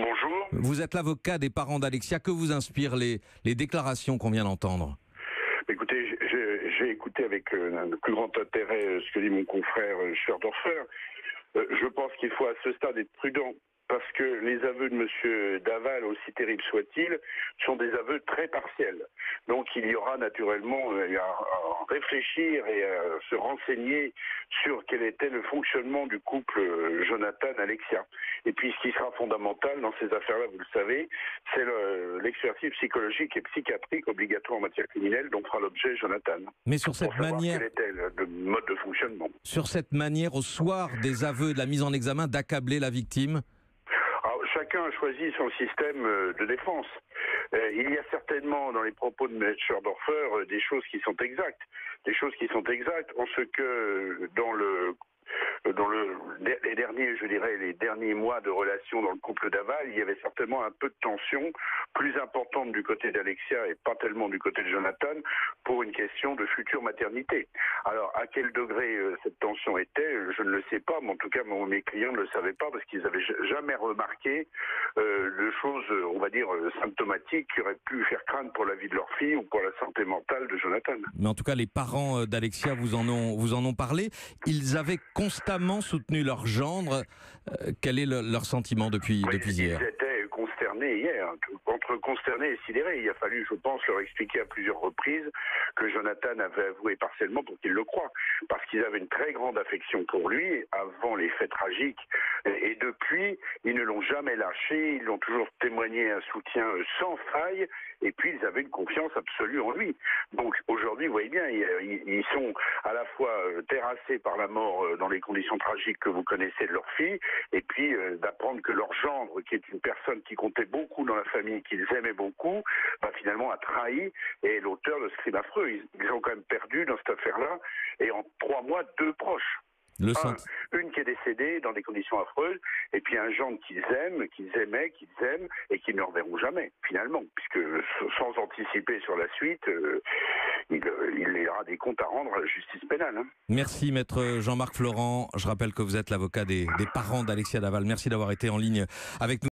Bonjour. Vous êtes l'avocat des parents d'Alexia. Que vous inspirent les déclarations qu'on vient d'entendre? Écoutez, j'ai écouté avec le plus grand intérêt ce que dit mon confrère Scherdorfer. Je pense qu'il faut à ce stade être prudent, parce que les aveux de M. Daval, aussi terribles soient-ils, sont des aveux très partiels. Donc il y aura naturellement à réfléchir et à se renseigner sur quel était le fonctionnement du couple Jonathan-Alexia. Et puis ce qui sera fondamental dans ces affaires-là, vous le savez, c'est l'expertise psychologique et psychiatrique obligatoire en matière criminelle dont fera l'objet Jonathan. Mais sur cette manière, quel était le mode de fonctionnement. Sur cette manière, au soir des aveux et de la mise en examen, d'accabler la victime? Alors, chacun a choisi son système de défense. Il y a certainement dans les propos de M. Scherdorfer des choses qui sont exactes. Des choses qui sont exactes en ce que dans les derniers mois de relation dans le couple Daval, il y avait certainement un peu de tension plus importante du côté d'Alexia et pas tellement du côté de Jonathan pour une question de future maternité. Alors, à quel degré cette tension était, je ne le sais pas, mais en tout cas, mes clients ne le savaient pas parce qu'ils n'avaient jamais remarqué de choses, on va dire, symptomatiques qui auraient pu faire craindre pour la vie de leur fille ou pour la santé mentale de Jonathan. Mais en tout cas, les parents d'Alexia vous en ont parlé. Ils avaient constamment soutenu leur gendre. Quel est leur sentiment depuis hier? Ils étaient consternés hier, entre consternés et sidérés. Il a fallu, je pense, leur expliquer à plusieurs reprises que Jonathan avait avoué partiellement pour qu'ils le croient, parce qu'ils avaient une très grande affection pour lui avant les faits tragiques. Et depuis, ils ne l'ont jamais lâché, ils l'ont toujours témoigné un soutien sans faille, et puis ils avaient une confiance absolue en lui. Donc aujourd'hui, vous voyez bien, ils sont à la fois terrassés par la mort dans les conditions tragiques que vous connaissez de leur fille, et puis d'apprendre que leur gendre, qui est une personne qui comptait beaucoup dans la famille, qu'ils aimaient beaucoup, finalement a trahi et est l'auteur de ce crime affreux. Ils ont quand même perdu dans cette affaire-là, et en 3 mois, 2 proches. Une qui est décédée dans des conditions affreuses, et puis un gendre qu'ils aiment, qu'ils aimaient, qu'ils aiment, et qu'ils ne reverront jamais, finalement, puisque sans anticiper sur la suite, il y aura des comptes à rendre à la justice pénale. Merci, maître Jean-Marc Florent. Je rappelle que vous êtes l'avocat des parents d'Alexia Daval. Merci d'avoir été en ligne avec nous.